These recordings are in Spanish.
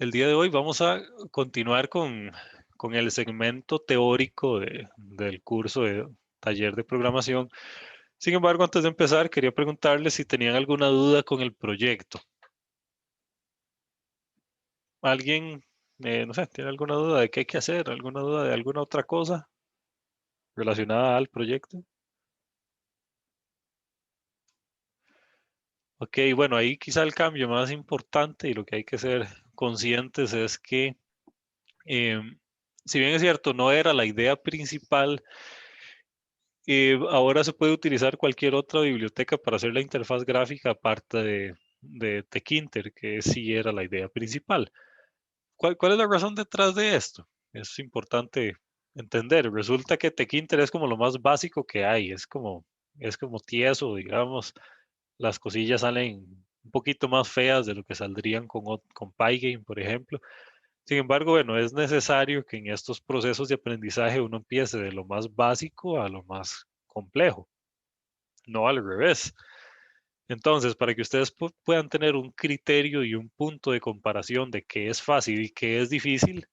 El día de hoy vamos a continuar con el segmento teórico del curso de taller de programación. Sin embargo, antes de empezar, quería preguntarles si tenían alguna duda con el proyecto. ¿Alguien, no sé, tiene alguna duda de qué hay que hacer? ¿Alguna duda de alguna otra cosa relacionada al proyecto? Ok, bueno, ahí quizá el cambio más importante y lo que hay que ser conscientes es que, em, si bien es cierto, no era la idea principal. Ahora se puede utilizar cualquier otra biblioteca para hacer la interfaz gráfica aparte de Tkinter, que sí era la idea principal. ¿Cuál es la razón detrás de esto? Es importante entender. Resulta que Tkinter es como lo más básico que hay, es como tieso, digamos. Las cosillas salen un poquito más feas de lo que saldrían con Pygame, por ejemplo. Sin embargo, bueno, es necesario que en estos procesos de aprendizaje uno empiece de lo más básico a lo más complejo, no al revés. Entonces, para que ustedes puedan tener un criterio y un punto de comparación de qué es fácil y qué es difícil,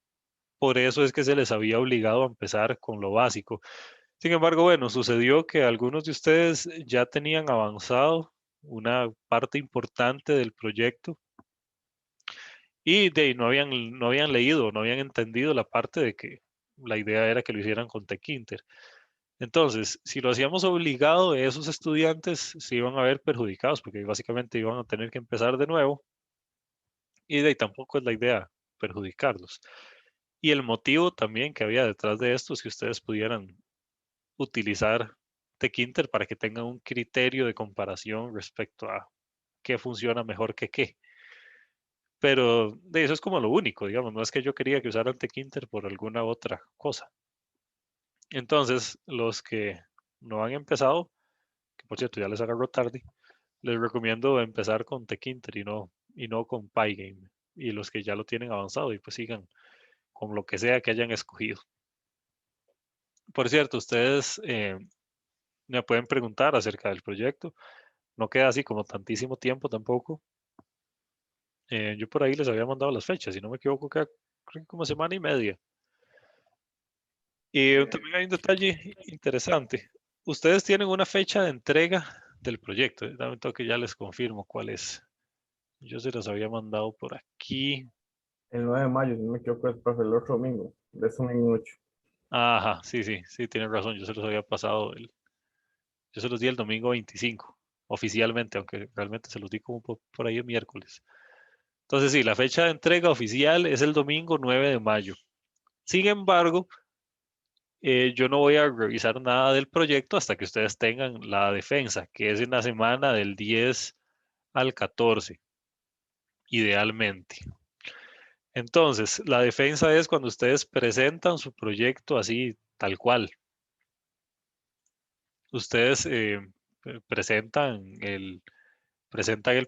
por eso es que se les había obligado a empezar con lo básico. Sin embargo, bueno, sucedió que algunos de ustedes ya tenían avanzado una parte importante del proyecto y de ahí no habían leído, no habían entendido la parte de que la idea era que lo hicieran con Tkinter. Entonces, si lo hacíamos obligado, esos estudiantes se iban a ver perjudicados porque básicamente iban a tener que empezar de nuevo y de ahí tampoco es la idea perjudicarlos. Y el motivo también que había detrás de esto es que ustedes pudieran utilizar Tkinter para que tengan un criterio de comparación respecto a qué funciona mejor que qué. Pero de eso es como lo único, digamos, no es que yo quería que usaran Tkinter por alguna otra cosa. Entonces, los que no han empezado, que por cierto ya les agarró tarde, les recomiendo empezar con Tkinter y no con Pygame. Y los que ya lo tienen avanzado y pues sigan con lo que sea que hayan escogido. Por cierto, ustedes me pueden preguntar acerca del proyecto. No queda así como tantísimo tiempo tampoco. Yo por ahí les había mandado las fechas, si no me equivoco, queda creo que como semana y media. Y también hay un detalle interesante. Ustedes tienen una fecha de entrega del proyecto. Dame un toque, ya les confirmo cuál es. Yo se los había mandado por aquí. El 9 de mayo, si no me equivoco, es para el otro domingo, de eso en 8. Ajá, sí, sí, sí, tienen razón. Yo se los había pasado. Yo se los di el domingo 25, oficialmente, aunque realmente se los di como por ahí el miércoles. Entonces, sí, la fecha de entrega oficial es el domingo 9 de mayo. Sin embargo, yo no voy a revisar nada del proyecto hasta que ustedes tengan la defensa, que es en la semana del 10 al 14, idealmente. Entonces, la defensa es cuando ustedes presentan su proyecto así, tal cual. Ustedes presentan el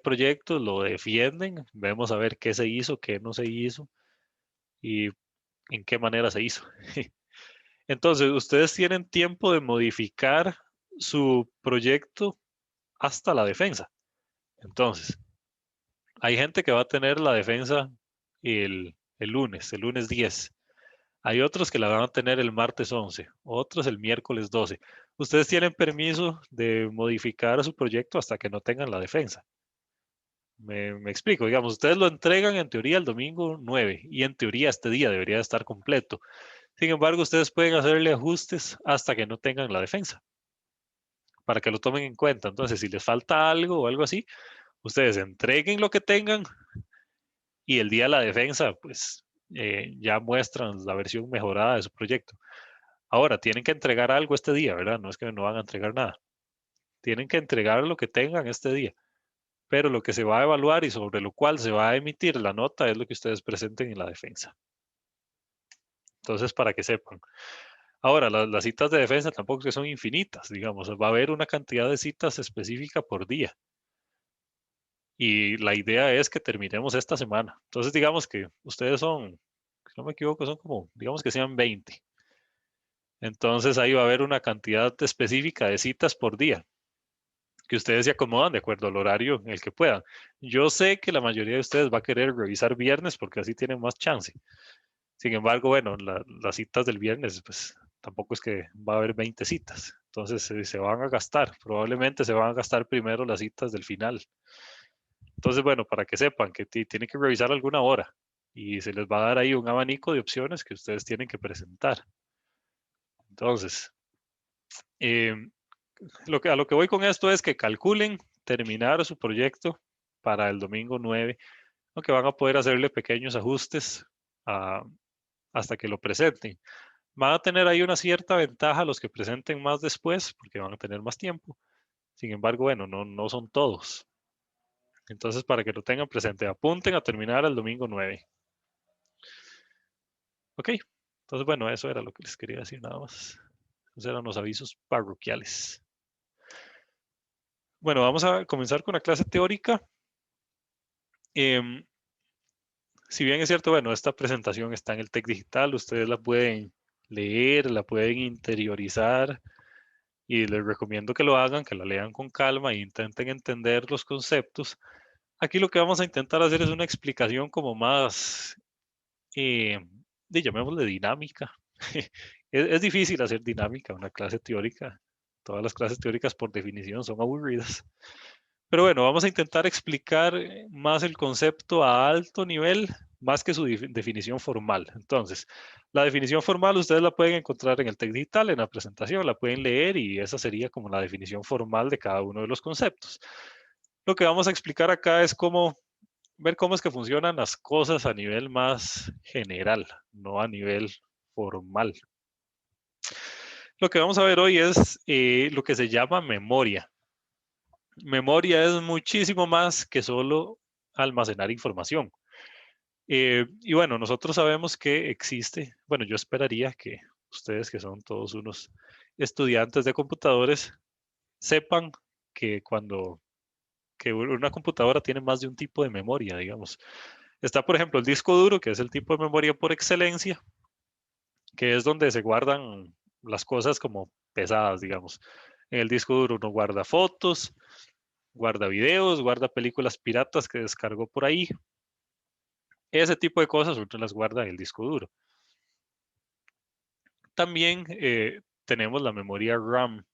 proyecto, lo defienden, vemos a ver qué se hizo, qué no se hizo y en qué manera se hizo. Entonces, ustedes tienen tiempo de modificar su proyecto hasta la defensa. Entonces, hay gente que va a tener la defensa el lunes 10. Hay otros que la van a tener el martes 11, otros el miércoles 12. Ustedes tienen permiso de modificar su proyecto hasta que no tengan la defensa. Me explico, digamos, ustedes lo entregan en teoría el domingo 9 y en teoría este día debería estar completo. Sin embargo, ustedes pueden hacerle ajustes hasta que no tengan la defensa, para que lo tomen en cuenta. Entonces, si les falta algo o algo así, ustedes entreguen lo que tengan y el día de la defensa, pues ya muestran la versión mejorada de su proyecto. Ahora, tienen que entregar algo este día, ¿verdad? No es que no van a entregar nada. Tienen que entregar lo que tengan este día, pero lo que se va a evaluar y sobre lo cual se va a emitir la nota es lo que ustedes presenten en la defensa. Entonces, para que sepan. Ahora, las citas de defensa tampoco es que son infinitas, digamos, va a haber una cantidad de citas específica por día. Y la idea es que terminemos esta semana. Entonces, digamos que ustedes son, si no me equivoco, son como, digamos que sean 20. Entonces, ahí va a haber una cantidad específica de citas por día, que ustedes se acomodan de acuerdo al horario en el que puedan. Yo sé que la mayoría de ustedes va a querer revisar viernes porque así tienen más chance. Sin embargo, bueno, las citas del viernes, pues tampoco es que va a haber 20 citas. Entonces se van a gastar, probablemente se van a gastar primero las citas del final. Entonces, bueno, para que sepan que tienen que revisar alguna hora y se les va a dar ahí un abanico de opciones que ustedes tienen que presentar. Entonces, eh, a lo que voy con esto es que calculen terminar su proyecto para el domingo 9, aunque van a poder hacerle pequeños ajustes ah, hasta que lo presenten. Van a tener ahí una cierta ventaja los que presenten más después, porque van a tener más tiempo. Sin embargo, bueno, no son todos. Entonces, para que lo tengan presente, apunten a terminar el domingo 9. Ok, entonces, bueno, eso era lo que les quería decir nada más. Esos eran los avisos parroquiales. Bueno, vamos a comenzar con la clase teórica. Em, si bien es cierto, bueno, esta presentación está en el TEC Digital, ustedes la pueden leer, la pueden interiorizar y les recomiendo que lo hagan, que la lean con calma e intenten entender los conceptos. Aquí lo que vamos a intentar hacer es una explicación como más, llamémosle dinámica. Es difícil hacer dinámica una clase teórica. Todas las clases teóricas por definición son aburridas. Pero bueno, vamos a intentar explicar más el concepto a alto nivel, más que su definición formal. Entonces, la definición formal ustedes la pueden encontrar en el TEC Digital, en la presentación, la pueden leer y esa sería como la definición formal de cada uno de los conceptos. Lo que vamos a explicar acá es cómo ver cómo es que funcionan las cosas a nivel más general, no a nivel formal. Lo que vamos a ver hoy es lo que se llama memoria. Memoria es muchísimo más que solo almacenar información. Y bueno, nosotros sabemos que existe, bueno, yo esperaría que ustedes que son todos unos estudiantes de computadores sepan que cuando que una computadora tiene más de un tipo de memoria, digamos. Está, por ejemplo, el disco duro, que es el tipo de memoria por excelencia, que es donde se guardan las cosas como pesadas, digamos. En el disco duro uno guarda fotos, guarda videos, guarda películas piratas que descargó por ahí. Ese tipo de cosas uno las guarda en el disco duro. También tenemos la memoria RAM,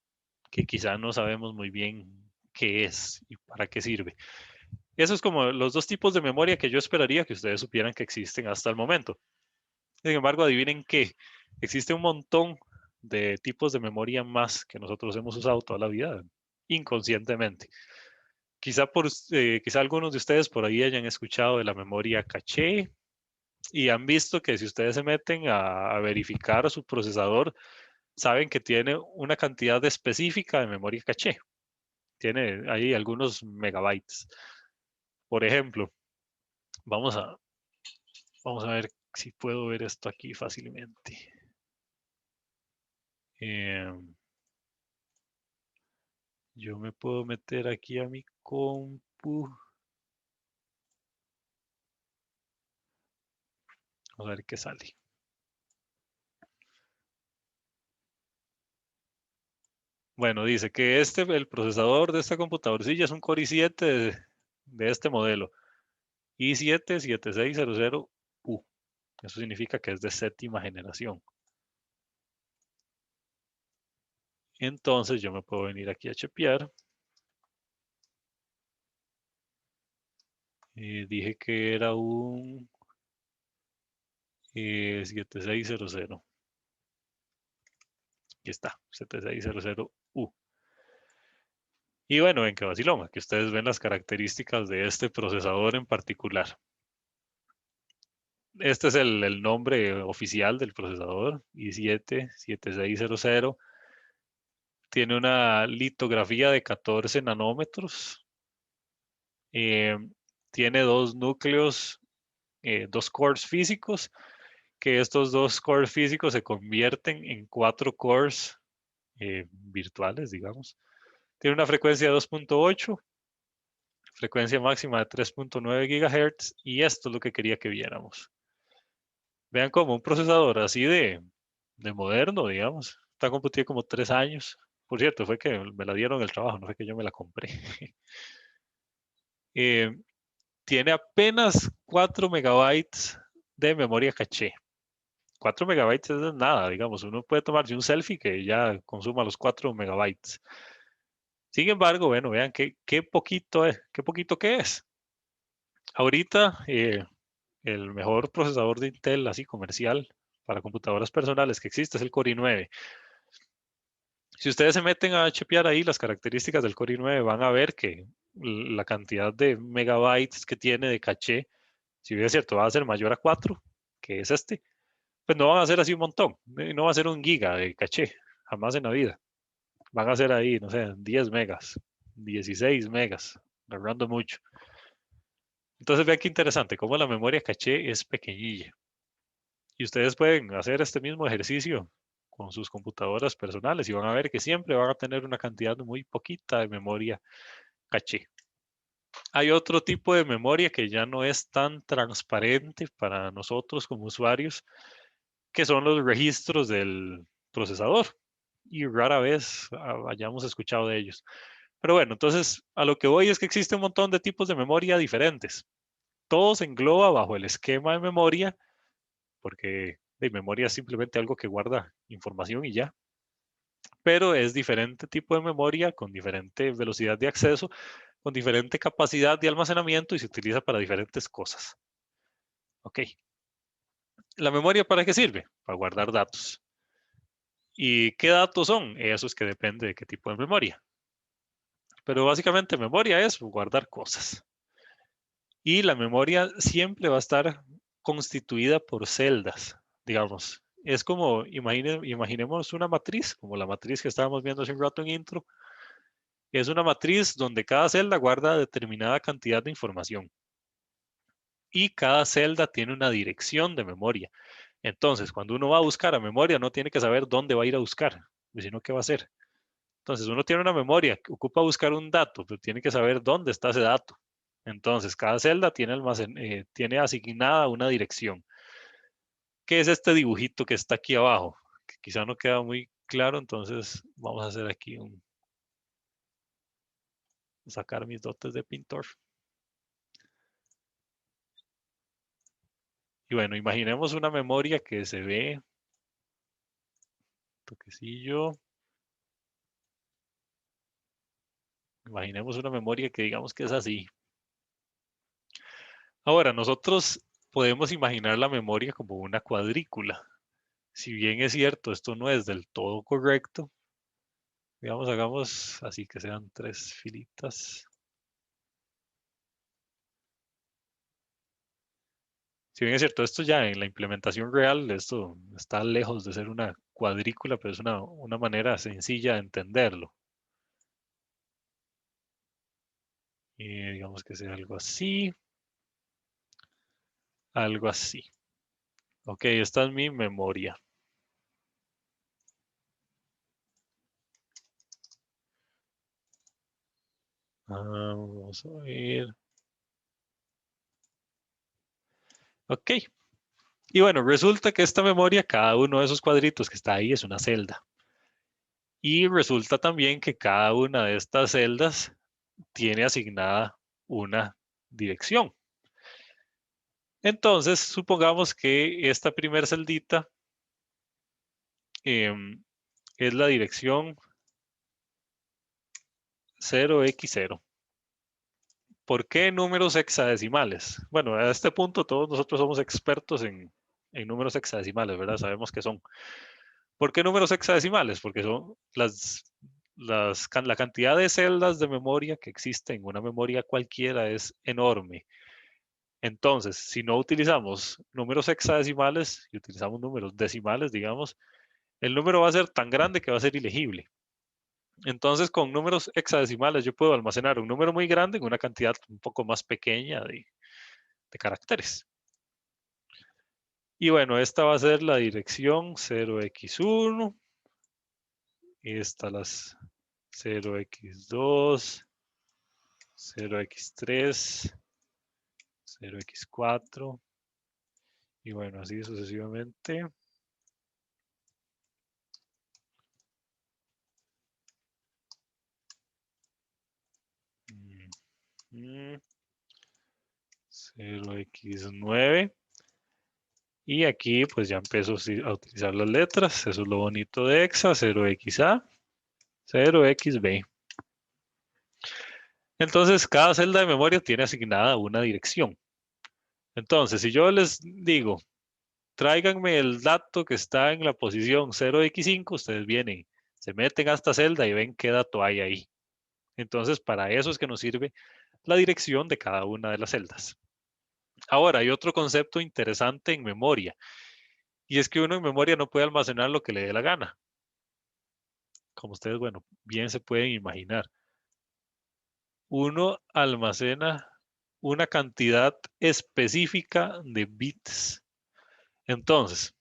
que quizá no sabemos muy bien qué es y para qué sirve. Eso es como los dos tipos de memoria que yo esperaría que ustedes supieran que existen hasta el momento. Sin embargo, adivinen qué, existe un montón de tipos de memoria más que nosotros hemos usado toda la vida, inconscientemente. Quizá algunos de ustedes por ahí hayan escuchado de la memoria caché y han visto que si ustedes se meten a verificar su procesador, saben que tiene una cantidad específica de memoria caché. Tiene ahí algunos megabytes. Por ejemplo, vamos a, vamos a ver si puedo ver esto aquí fácilmente. Yo me puedo meter aquí a mi compu. Vamos a ver qué sale. Bueno, dice que el procesador de esta computadorcilla es un Core i7 de este modelo. i7-7600U. Eso significa que es de séptima generación. Entonces yo me puedo venir aquí a chepear. Dije que era un 7600. Aquí está, 7600U. Y bueno, en qué vacilón, aquí ustedes ven las características de este procesador en particular. Este es el nombre oficial del procesador, i7-7600. Tiene una litografía de 14 nanómetros. Eh, tiene dos núcleos, dos cores físicos, que estos dos cores físicos se convierten en 4 cores virtuales, digamos. Tiene una frecuencia de 2.8, frecuencia máxima de 3.9 GHz, y esto es lo que quería que viéramos. Vean como un procesador así de moderno, digamos. Está computido como 3 años. por cierto, fue que me la dieron el trabajo, no fue que yo me la compré. Eh, tiene apenas 4 megabytes de memoria caché. 4 megabytes es nada, digamos. Uno puede tomarse un selfie que ya consuma los 4 megabytes. Sin embargo, bueno, vean qué poquito es, qué poquito que es. Ahorita, el mejor procesador de Intel, así comercial, para computadoras personales que existe es el Core i9. Si ustedes se meten a chepear ahí las características del Core i9, van a ver que la cantidad de megabytes que tiene de caché, si bien es cierto, va a ser mayor a 4, que es este, pues no van a ser así un montón. No va a ser un giga de caché, jamás en la vida. Van a ser ahí, no sé, 10 megas, 16 megas, hablando mucho. Entonces vean qué interesante, cómo la memoria caché es pequeñilla. Y ustedes pueden hacer este mismo ejercicio con sus computadoras personales y van a ver que siempre van a tener una cantidad muy poquita de memoria caché. Hay otro tipo de memoria que ya no es tan transparente para nosotros como usuarios, que son los registros del procesador. Y rara vez hayamos escuchado de ellos. Pero bueno, entonces a lo que voy es que existe un montón de tipos de memoria diferentes. Todo se engloba bajo el esquema de memoria, porque de memoria es simplemente algo que guarda información y ya. Pero es diferente tipo de memoria con diferente velocidad de acceso, con diferente capacidad de almacenamiento y se utiliza para diferentes cosas. Ok. ¿La memoria para qué sirve? Para guardar datos. ¿Y qué datos son? Eso es que depende de qué tipo de memoria. Pero básicamente memoria es guardar cosas. Y la memoria siempre va a estar constituida por celdas, digamos. Es como, imaginemos una matriz, como la matriz que estábamos viendo hace un rato en intro. Es una matriz donde cada celda guarda determinada cantidad de información. Y cada celda tiene una dirección de memoria. Entonces, cuando uno va a buscar a memoria, no tiene que saber dónde va a ir a buscar, sino qué va a hacer. Entonces, uno tiene una memoria que ocupa buscar un dato, pero tiene que saber dónde está ese dato. Entonces, cada celda tiene asignada una dirección. ¿Qué es este dibujito que está aquí abajo? Que quizá no queda muy claro, entonces vamos a hacer aquí sacar mis dotes de pintor. Y bueno, imaginemos una memoria que se ve, toquecillo, imaginemos una memoria que digamos que es así. Ahora, nosotros podemos imaginar la memoria como una cuadrícula. Si bien es cierto, esto no es del todo correcto, digamos, hagamos así que sean 3 filitas. Si bien es cierto, esto ya en la implementación real, esto está lejos de ser una cuadrícula, pero es una manera sencilla de entenderlo. Y digamos que sea algo así, algo así. Ok, esta es mi memoria. Vamos a ver. Ok. Y bueno, resulta que esta memoria, cada uno de esos cuadritos que está ahí es una celda. Y resulta también que cada una de estas celdas tiene asignada una dirección. Entonces, supongamos que esta primer celdita es la dirección 0x0. ¿Por qué números hexadecimales? Bueno, a este punto todos nosotros somos expertos en números hexadecimales, ¿verdad? Sabemos qué son. ¿Por qué números hexadecimales? Porque son la cantidad de celdas de memoria que existe en una memoria cualquiera es enorme. Entonces, si no utilizamos números hexadecimales y utilizamos números decimales, digamos, el número va a ser tan grande que va a ser ilegible. Entonces, con números hexadecimales yo puedo almacenar un número muy grande en una cantidad un poco más pequeña de caracteres. Y bueno, esta va a ser la dirección 0x1. Y esta las 0x2, 0x3, 0x4. Y bueno, así sucesivamente. 0x9. Y aquí pues ya empiezo a utilizar las letras. Eso es lo bonito de Hexa. 0xa, 0xb. Entonces cada celda de memoria tiene asignada una dirección. Entonces si yo les digo, tráiganme el dato que está en la posición 0x5, ustedes vienen, se meten a esta celda y ven qué dato hay ahí. Entonces para eso es que nos sirve la dirección de cada una de las celdas. Ahora, hay otro concepto interesante en memoria, y es que uno en memoria no puede almacenar lo que le dé la gana. Como ustedes, bueno, bien se pueden imaginar. Uno almacena una cantidad específica de bits. Entonces,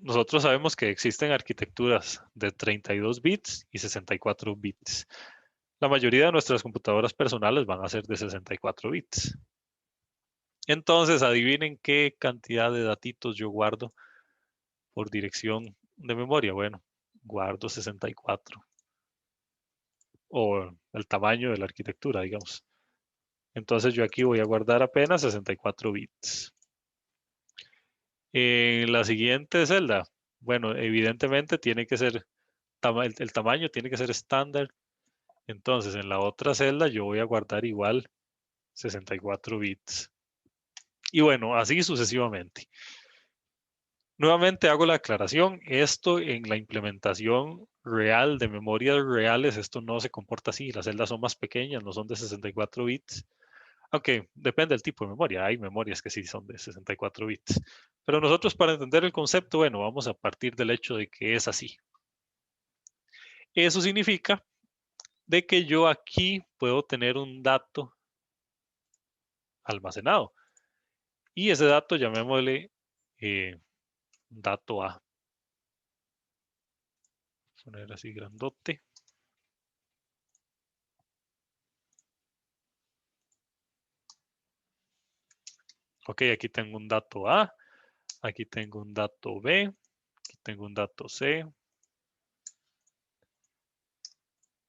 nosotros sabemos que existen arquitecturas de 32 bits y 64 bits. La mayoría de nuestras computadoras personales van a ser de 64 bits. Entonces, adivinen qué cantidad de datitos yo guardo por dirección de memoria. Bueno, guardo 64 o el tamaño de la arquitectura, digamos. Entonces yo aquí voy a guardar apenas 64 bits. En la siguiente celda, bueno, evidentemente tiene que ser, el tamaño tiene que ser estándar. Entonces en la otra celda yo voy a guardar igual 64 bits. Y bueno, así sucesivamente. Nuevamente hago la aclaración, esto en la implementación real de memorias reales, esto no se comporta así, las celdas son más pequeñas, no son de 64 bits, aunque depende del tipo de memoria, hay memorias que sí son de 64 bits, pero nosotros para entender el concepto, bueno, vamos a partir del hecho de que es así. Eso significa de que yo aquí puedo tener un dato almacenado y ese dato llamémosle dato A. Poner así grandote. Ok, aquí tengo un dato A, aquí tengo un dato B, aquí tengo un dato C.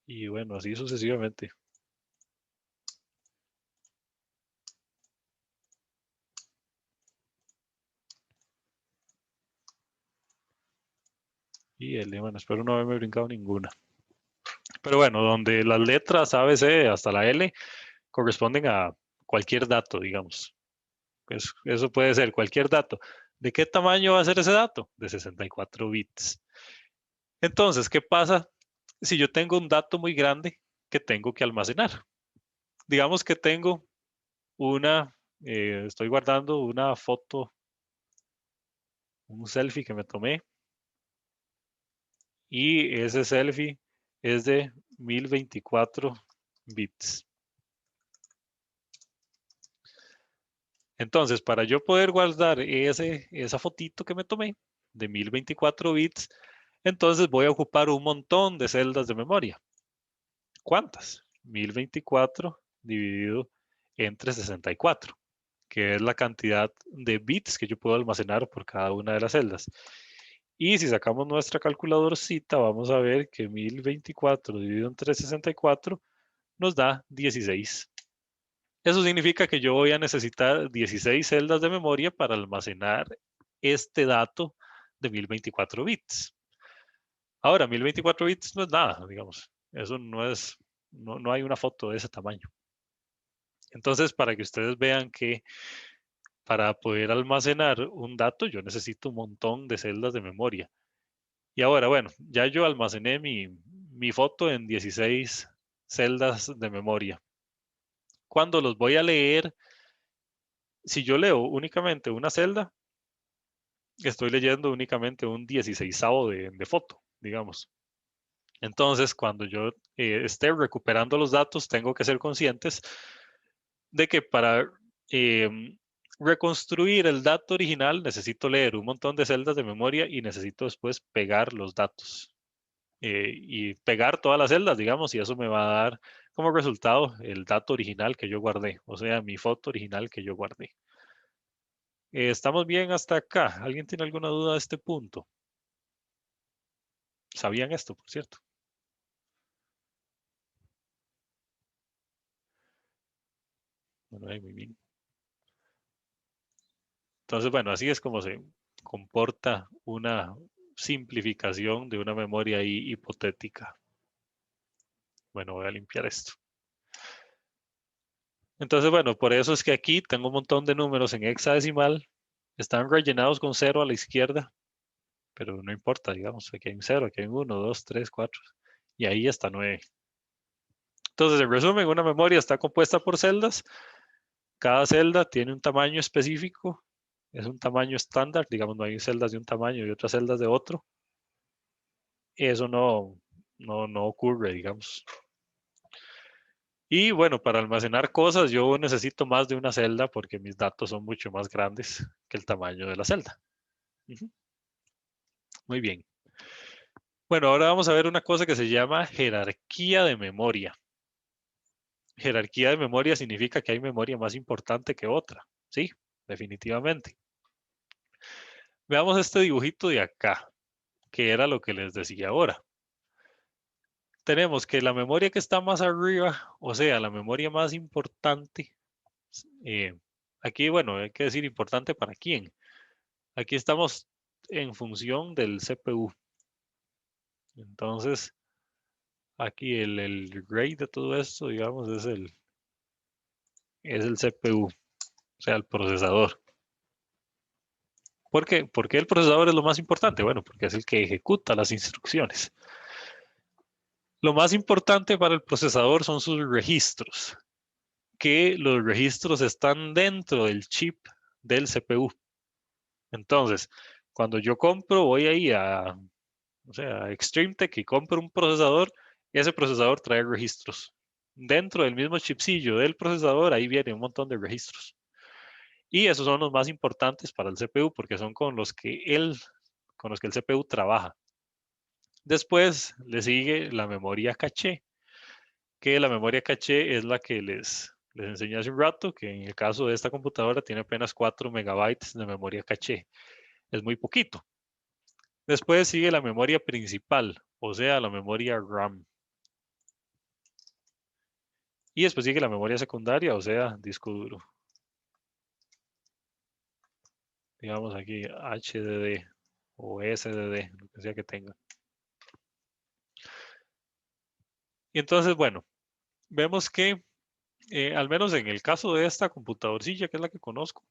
Y bueno, así sucesivamente. Y L, bueno, espero no haberme brincado ninguna. Pero bueno, donde las letras A, B, C hasta la L corresponden a cualquier dato, digamos. Pues eso puede ser cualquier dato. ¿De qué tamaño va a ser ese dato? De 64 bits. Entonces, ¿qué pasa si yo tengo un dato muy grande que tengo que almacenar? Digamos que tengo estoy guardando una foto, un selfie que me tomé, y ese selfie es de 1024 bits. Entonces, para yo poder guardar esa fotito que me tomé de 1024 bits, entonces voy a ocupar un montón de celdas de memoria. ¿Cuántas? 1024 dividido entre 64, que es la cantidad de bits que yo puedo almacenar por cada una de las celdas. Y si sacamos nuestra calculadorcita, vamos a ver que 1024 dividido entre 64 nos da 16. Eso significa que yo voy a necesitar 16 celdas de memoria para almacenar este dato de 1024 bits. Ahora, 1024 bits no es nada, digamos. Eso no hay una foto de ese tamaño. Entonces, para que ustedes vean que para poder almacenar un dato, yo necesito un montón de celdas de memoria. Y ahora, bueno, ya yo almacené mi foto en 16 celdas de memoria. Cuando los voy a leer, si yo leo únicamente una celda, estoy leyendo únicamente un 16avo de foto, digamos. Entonces, cuando yo esté recuperando los datos, tengo que ser conscientes de que para reconstruir el dato original necesito leer un montón de celdas de memoria y necesito después pegar los datos. Y pegar todas las celdas, digamos, y eso me va a dar como resultado el dato original que yo guardé, o sea, mi foto original que yo guardé. ¿Estamos bien hasta acá? ¿Alguien tiene alguna duda de este punto? ¿Sabían esto, por cierto? Bueno, ahí muy bien. Entonces, bueno, así es como se comporta una simplificación de una memoria ahí hipotética. Bueno, voy a limpiar esto. Entonces, bueno, por eso es que aquí tengo un montón de números en hexadecimal. Están rellenados con 0 a la izquierda, pero no importa, digamos, aquí hay un 0, aquí hay un 1, 2, 3, 4, y ahí está 9. Entonces, en resumen, una memoria está compuesta por celdas. Cada celda tiene un tamaño específico, es un tamaño estándar, digamos, no hay celdas de un tamaño y otras celdas de otro. Eso no ocurre, digamos. Y bueno, para almacenar cosas yo necesito más de una celda porque mis datos son mucho más grandes que el tamaño de la celda. Ujú. Muy bien. Bueno, ahora vamos a ver una cosa que se llama jerarquía de memoria. Jerarquía de memoria significa que hay memoria más importante que otra. Sí, definitivamente. Veamos este dibujito de acá, que era lo que les decía ahora. Tenemos que la memoria que está más arriba, o sea, la memoria más importante, eh, aquí, bueno, hay que decir importante para quién. Aquí estamos en función del CPU. Entonces, aquí el rey de todo esto, digamos, es el CPU, o sea, el procesador. ¿Por qué? ¿Por qué el procesador es lo más importante? Bueno, porque es el que ejecuta las instrucciones. Lo más importante para el procesador son sus registros, que los registros están dentro del chip del CPU. Entonces, cuando yo compro, voy ahí o sea, a Extreme Tech y compro un procesador, ese procesador trae registros. Dentro del mismo chipsillo del procesador, ahí viene un montón de registros. Y esos son los más importantes para el CPU porque son con los que el CPU trabaja. Después le sigue la memoria caché, que la memoria caché es la que les enseñé hace un rato, que en el caso de esta computadora tiene apenas 4 megabytes de memoria caché. Es muy poquito. Después sigue la memoria principal, o sea, la memoria RAM. Y después sigue la memoria secundaria, o sea, disco duro. Digamos aquí HDD o SDD, lo que sea que tenga. Y entonces, bueno, vemos que al menos en el caso de esta computadorcilla, que es la que conozco,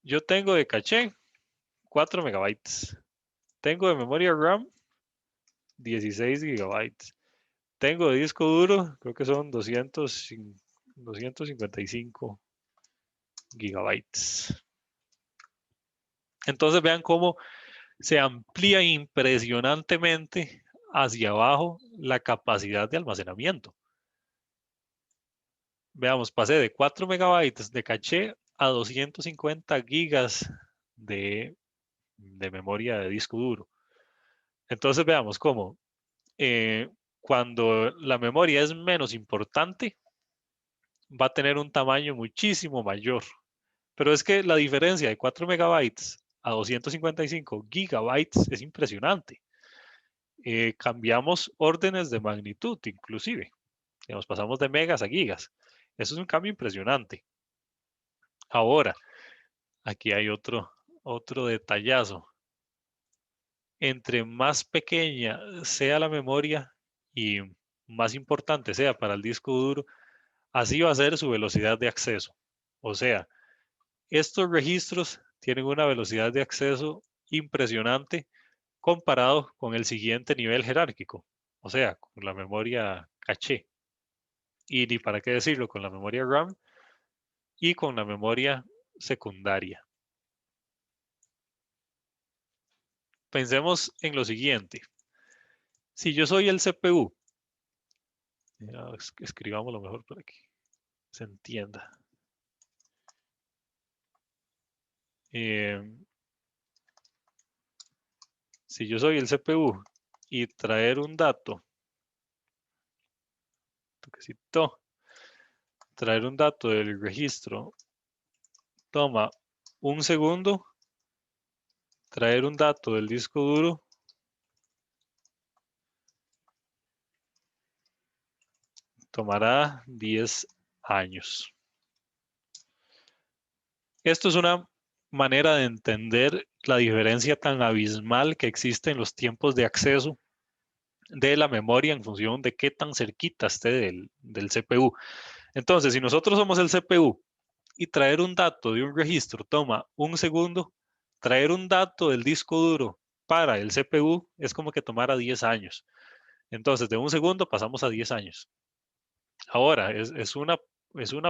yo tengo de caché 4 megabytes. Tengo de memoria RAM 16 gigabytes. Tengo de disco duro, creo que son 255 gigabytes. Entonces vean cómo se amplía impresionantemente hacia abajo la capacidad de almacenamiento. Veamos, pasé de 4 megabytes de caché a 250 gigas de memoria de disco duro. Entonces veamos cómo cuando la memoria es menos importante, va a tener un tamaño muchísimo mayor. Pero es que la diferencia de 4 megabytes a 255 gigabytes es impresionante. Cambiamos órdenes de magnitud, inclusive. Digamos, pasamos de megas a gigas. Eso es un cambio impresionante. Ahora, aquí hay otro detallazo. Entre más pequeña sea la memoria y más importante sea para el disco duro, así va a ser su velocidad de acceso. O sea, estos registros tienen una velocidad de acceso impresionante comparado con el siguiente nivel jerárquico, o sea, con la memoria caché. Y ni para qué decirlo, con la memoria RAM y con la memoria secundaria. Pensemos en lo siguiente. Si yo soy el CPU, escribamos lo mejor para que se entienda. Eh, si yo soy el CPU y traer un dato, traer un dato del registro toma un segundo, traer un dato del disco duro Tomará 10 años. Esto es una manera de entender la diferencia tan abismal que existe en los tiempos de acceso de la memoria en función de qué tan cerquita esté del CPU. Entonces, si nosotros somos el CPU y traer un dato de un registro toma un segundo, traer un dato del disco duro para el CPU es como que tomara 10 años. Entonces, de un segundo pasamos a 10 años. Ahora, es una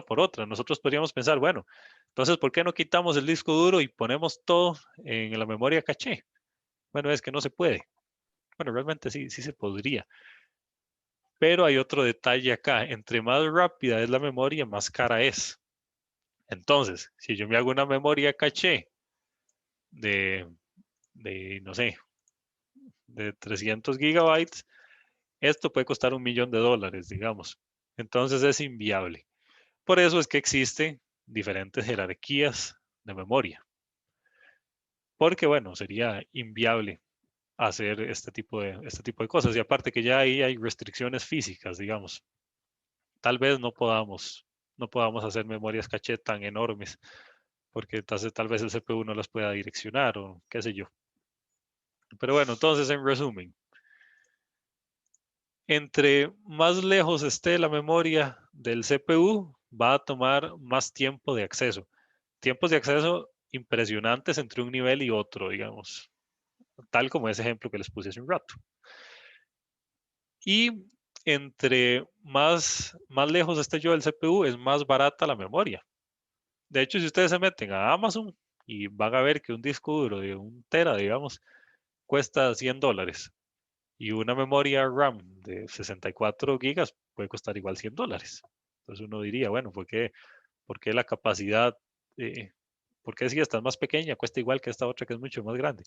por otra. Nosotros podríamos pensar, bueno, entonces, ¿por qué no quitamos el disco duro y ponemos todo en la memoria caché? Bueno, es que no se puede. Bueno, realmente sí, sí se podría. Pero hay otro detalle acá. Entre más rápida es la memoria, más cara es. Entonces, si yo me hago una memoria caché de, no sé, de 300 gigabytes, esto puede costar $1.000.000, digamos. Entonces es inviable. Por eso es que existen diferentes jerarquías de memoria. Porque, bueno, sería inviable hacer este tipo de cosas. Y aparte que ya ahí hay restricciones físicas, digamos. Tal vez no podamos hacer memorias caché tan enormes, porque entonces tal vez el CPU no las pueda direccionar o qué sé yo. Pero bueno, entonces en resumen, entre más lejos esté la memoria del CPU, va a tomar más tiempo de acceso. Tiempos de acceso impresionantes entre un nivel y otro, digamos, tal como ese ejemplo que les puse hace un rato. Y entre más lejos esté yo del CPU, es más barata la memoria. De hecho, si ustedes se meten a Amazon y van a ver que un disco duro de 1 tera, digamos, cuesta $100 y una memoria RAM de 64 gigas puede costar igual $100. Entonces uno diría, bueno, por qué la capacidad, eh, por qué si esta es más pequeña cuesta igual que esta otra que es mucho más grande?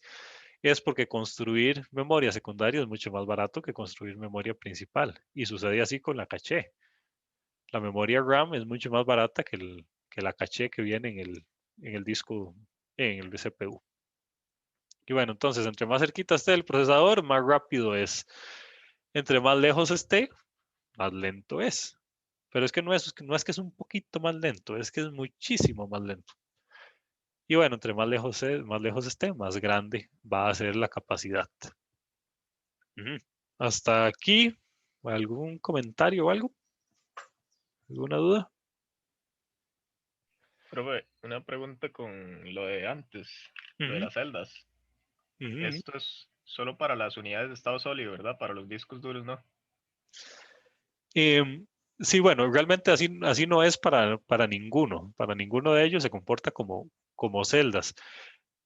Es porque construir memoria secundaria es mucho más barato que construir memoria principal. Y sucede así con la caché. La memoria RAM es mucho más barata que la caché que viene en el disco, en el CPU. Y bueno, entonces, entre más cerquita esté el procesador, más rápido es. Entre más lejos esté, más lento es. Pero es que no es que es un poquito más lento, es que es muchísimo más lento. Y bueno, entre más lejos esté, más grande va a ser la capacidad. Ujú. Hasta aquí, ¿algún comentario o algo? ¿Alguna duda? Profe, una pregunta con lo de antes, lo de Ujú, las celdas. ujú. Esto es solo para las unidades de estado sólido, ¿verdad? Para los discos duros, ¿no? Em, sí, bueno, realmente así no es para ninguno. Para ninguno de ellos se comporta como celdas,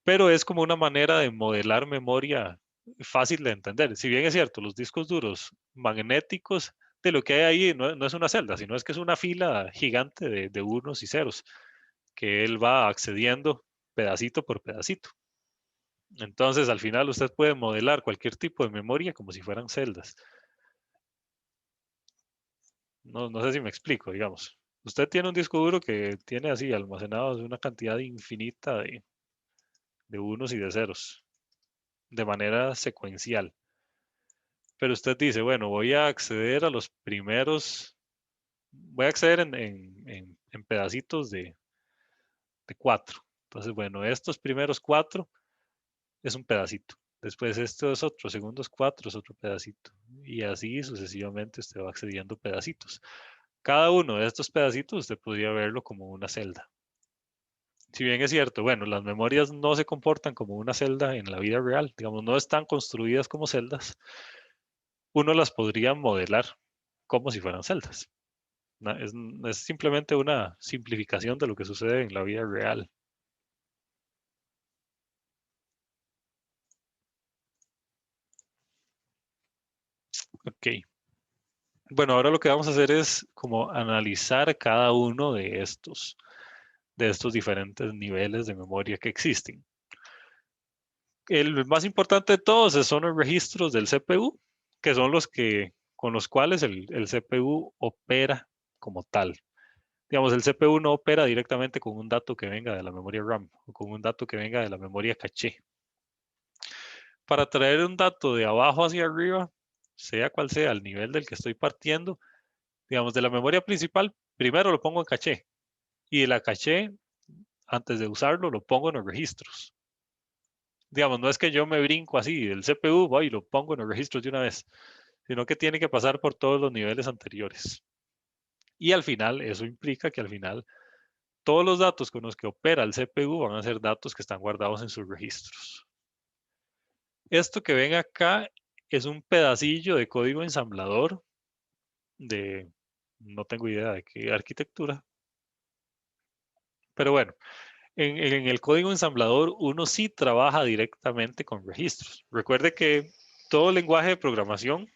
pero es como una manera de modelar memoria fácil de entender. Si bien es cierto, los discos duros magnéticos, de lo que hay ahí no es una celda, sino es que es una fila gigante de unos y ceros, que él va accediendo pedacito por pedacito. Entonces, al final usted puede modelar cualquier tipo de memoria como si fueran celdas. No sé si me explico, digamos. Usted tiene un disco duro que tiene así almacenados una cantidad infinita de unos y de ceros, de manera secuencial. Pero usted dice, bueno, voy a acceder a los primeros, voy a acceder en pedacitos de 4. Entonces, bueno, estos primeros 4 es un pedacito. Después estos otros segundos 4 es otro pedacito. Y así sucesivamente usted va accediendo pedacitos. Cada uno de estos pedacitos usted podría verlo como una celda. Si bien es cierto, bueno, las memorias no se comportan como una celda en la vida real, digamos, no están construidas como celdas, uno las podría modelar como si fueran celdas. Es simplemente una simplificación de lo que sucede en la vida real. Ok. Bueno, ahora lo que vamos a hacer es como analizar cada uno de estos diferentes niveles de memoria que existen. El más importante de todos son los registros del CPU, que son con los cuales el CPU opera como tal. Digamos, el CPU no opera directamente con un dato que venga de la memoria RAM o con un dato que venga de la memoria caché. Para traer un dato de abajo hacia arriba, sea cual sea el nivel del que estoy partiendo, Digamos, de la memoria principal, primero lo pongo en caché. Y de la caché, antes de usarlo, lo pongo en los registros. Digamos, no es que yo me brinco así del CPU, voy y lo pongo en los registros de una vez, sino que tiene que pasar por todos los niveles anteriores. Y al final, eso implica que al final todos los datos con los que opera el CPU van a ser datos que están guardados en sus registros. Esto que ven acá es un pedacillo de código ensamblador de, no tengo idea de qué arquitectura, pero bueno, en el código ensamblador uno sí trabaja directamente con registros. Recuerde que todo lenguaje de programación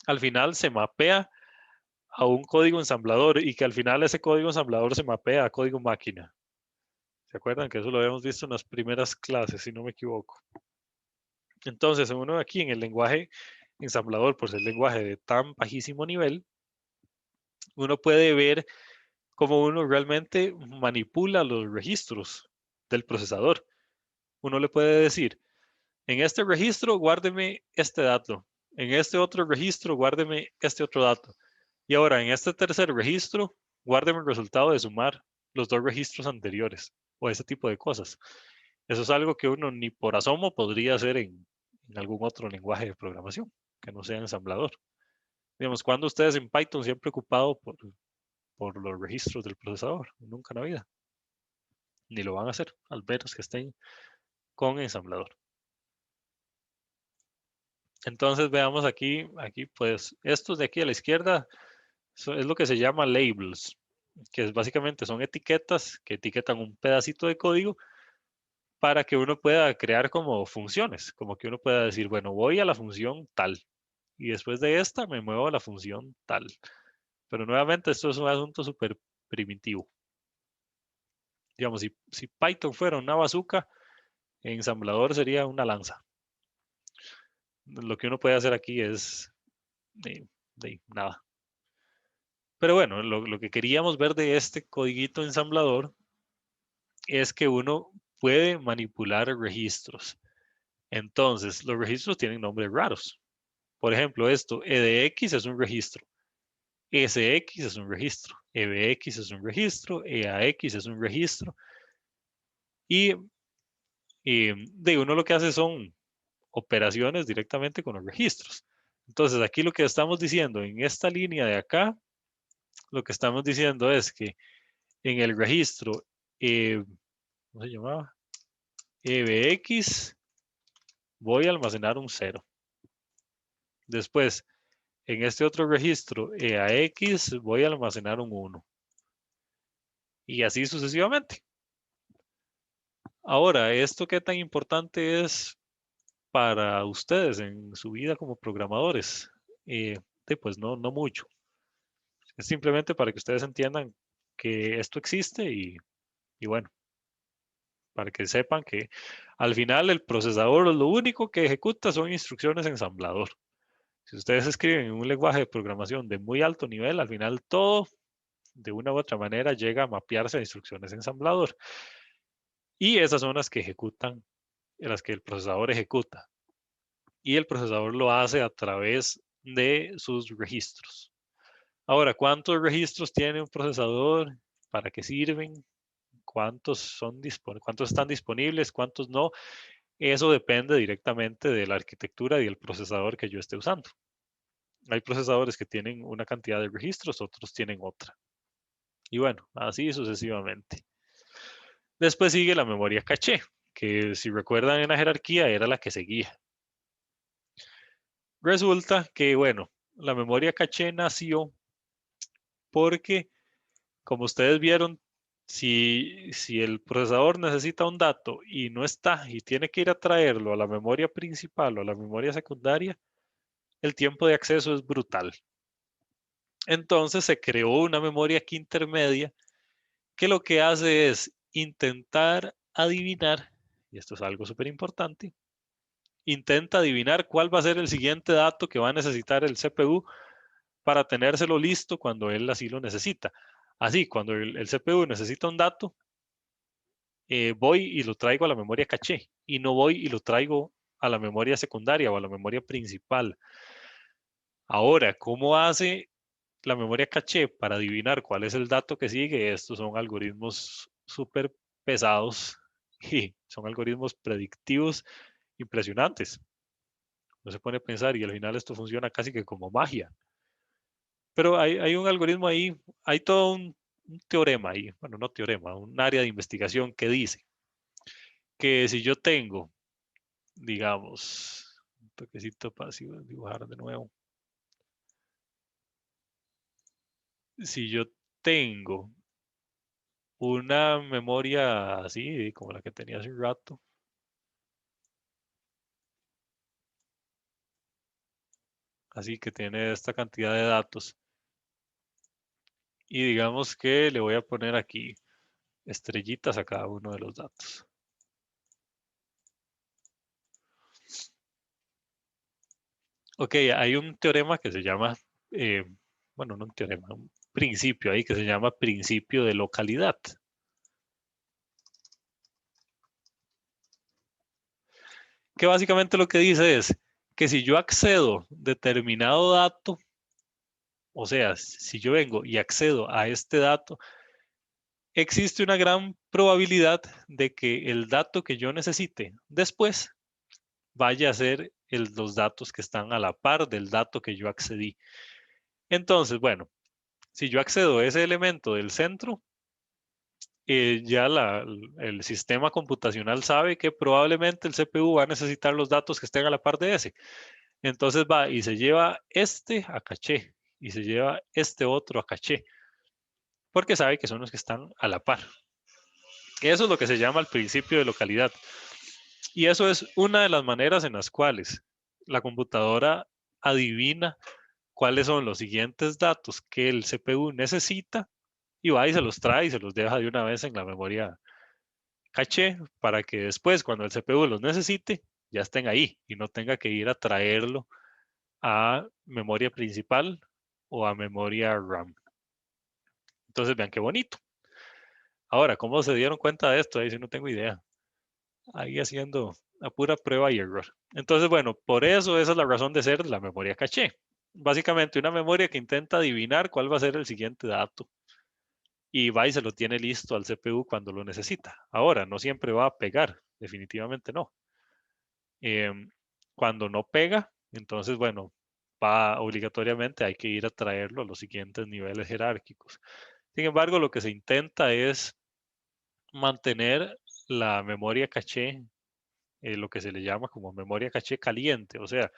al final se mapea a un código ensamblador y que al final ese código ensamblador se mapea a código máquina. ¿Se acuerdan que eso lo habíamos visto en las primeras clases, si no me equivoco? Entonces, uno aquí en el lenguaje ensamblador, por ser lenguaje de tan bajísimo nivel, uno puede ver cómo uno realmente manipula los registros del procesador. Uno le puede decir, en este registro guárdeme este dato, en este otro registro guárdeme este otro dato. Y ahora en este tercer registro, guárdeme el resultado de sumar los dos registros anteriores o ese tipo de cosas. Eso es algo que uno ni por asomo podría hacer en algún otro lenguaje de programación que no sea ensamblador. Digamos, cuando ustedes en Python siempre ocupado por los registros del procesador, nunca en la vida. Ni lo van a hacer, al menos que estén con ensamblador. Entonces veamos aquí pues estos de aquí a la izquierda es lo que se llama labels, que es básicamente son etiquetas que etiquetan un pedacito de código para que uno pueda crear como funciones, como que uno pueda decir, bueno, voy a la función tal y después de esta me muevo a la función tal. Pero nuevamente esto es un asunto súper primitivo. Digamos, si Python fuera una bazooka, ensamblador sería una lanza. Lo que uno puede hacer aquí es nada. Pero bueno, lo que queríamos ver de este codiguito ensamblador es que uno puede manipular registros. Entonces, los registros tienen nombres raros. Por ejemplo, esto, EDX es un registro, SX es un registro, EBX es un registro, EAX es un registro. Y, de uno lo que hace son operaciones directamente con los registros. Entonces, aquí lo que estamos diciendo en esta línea de acá, lo que estamos diciendo es que en el registro, ¿cómo se llamaba? EBX, voy a almacenar un 0. Después, en este otro registro, EAX, voy a almacenar un 1. Y así sucesivamente. Ahora, ¿esto qué tan importante es para ustedes en su vida como programadores? Pues no mucho. Es simplemente para que ustedes entiendan que esto existe y bueno, para que sepan que al final el procesador lo único que ejecuta son instrucciones ensamblador. Si ustedes escriben en un lenguaje de programación de muy alto nivel, al final todo de una u otra manera llega a mapearse a instrucciones ensamblador. Y esas son las que ejecutan, las que el procesador ejecuta. Y el procesador lo hace a través de sus registros. Ahora, ¿cuántos registros tiene un procesador? ¿Para qué sirven? ¿Cuántos están disponibles? ¿Cuántos no? Eso depende directamente de la arquitectura y del procesador que yo esté usando. Hay procesadores que tienen una cantidad de registros, otros tienen otra. Y bueno, así sucesivamente. Después sigue la memoria caché, que si recuerdan en la jerarquía era la que seguía. Resulta que, bueno, la memoria caché nació porque, como ustedes vieron, si el procesador necesita un dato y no está y tiene que ir a traerlo a la memoria principal o a la memoria secundaria, el tiempo de acceso es brutal. Entonces se creó una memoria aquí intermedia que lo que hace es intentar adivinar, y esto es algo súper importante, intenta adivinar cuál va a ser el siguiente dato que va a necesitar el CPU para tenérselo listo cuando él así lo necesita. Así, cuando el CPU necesita un dato, voy y lo traigo a la memoria caché y no voy y lo traigo a la memoria secundaria o a la memoria principal. Ahora, ¿cómo hace la memoria caché para adivinar cuál es el dato que sigue? Estos son algoritmos súper pesados y son algoritmos predictivos impresionantes. No se pone a pensar y al final esto funciona casi que como magia. Pero hay un algoritmo ahí, hay todo un teorema ahí, bueno, no teorema, un área de investigación que dice que si yo tengo, digamos, un toquecito para dibujar de nuevo, si yo tengo una memoria así, como la que tenía hace un rato, así que tiene esta cantidad de datos, y digamos que le voy a poner aquí estrellitas a cada uno de los datos. Ok, hay un teorema que se llama, bueno, no un teorema, un principio ahí que se llama principio de localidad. Que básicamente lo que dice es que si yo accedo determinado dato, o sea, si yo vengo y accedo a este dato, existe una gran probabilidad de que el dato que yo necesite después vaya a ser los datos que están a la par del dato que yo accedí. Entonces, bueno, si yo accedo a ese elemento del centro, ya el sistema computacional sabe que probablemente el CPU va a necesitar los datos que estén a la par de ese. Entonces va y se lleva este a caché y se lleva este otro a caché, porque sabe que son los que están a la par. Eso es lo que se llama el principio de localidad. Y eso es una de las maneras en las cuales la computadora adivina cuáles son los siguientes datos que el CPU necesita y va y se los trae y se los deja de una vez en la memoria caché para que después, cuando el CPU los necesite, ya estén ahí y no tenga que ir a traerlo a memoria principal o a memoria RAM. Entonces, vean qué bonito. Ahora, ¿cómo se dieron cuenta de esto? Ahí sí no tengo idea. Ahí haciendo a pura prueba y error. Entonces, bueno, por eso esa es la razón de ser la memoria caché. Básicamente una memoria que intenta adivinar cuál va a ser el siguiente dato y va y se lo tiene listo al CPU cuando lo necesita. Ahora, no siempre va a pegar, definitivamente no. Cuando no pega, entonces, bueno, va obligatoriamente, hay que ir a traerlo a los siguientes niveles jerárquicos. Sin embargo, lo que se intenta es mantener la memoria caché, lo que se le llama como memoria caché caliente, o sea,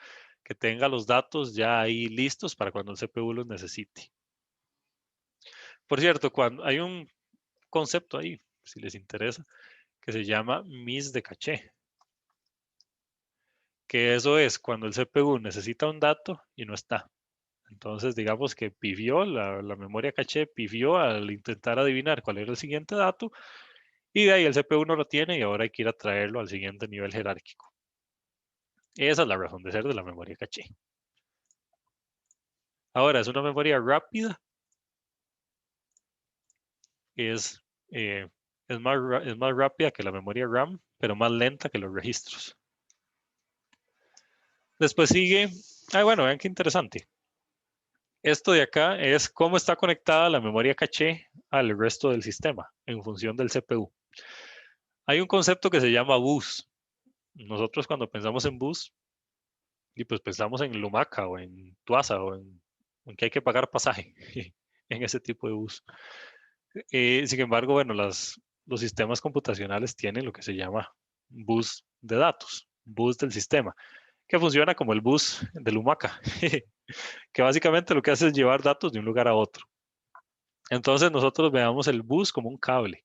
que tenga los datos ya ahí listos para cuando el CPU los necesite. Por cierto, cuando hay un concepto ahí, si les interesa, que se llama miss de caché, que eso es cuando el CPU necesita un dato y no está. Entonces, digamos que pifió, la memoria caché pifió al intentar adivinar cuál era el siguiente dato y de ahí el CPU no lo tiene y ahora hay que ir a traerlo al siguiente nivel jerárquico. Esa es la razón de ser de la memoria caché. Ahora, es una memoria rápida, es, eh, es más rápida que la memoria RAM, pero más lenta que los registros. Después sigue, bueno, vean qué interesante. Esto de acá es cómo está conectada la memoria caché al resto del sistema en función del CPU. Hay un concepto que se llama bus. Nosotros cuando pensamos en bus, y pues pensamos en Lumaca o en Tuasa o en que hay que pagar pasaje en ese tipo de bus. Sin embargo, bueno, los sistemas computacionales tienen lo que se llama bus de datos, bus del sistema, que funciona como el bus de Lumaca, que básicamente lo que hace es llevar datos de un lugar a otro. Entonces nosotros veamos el bus como un cable,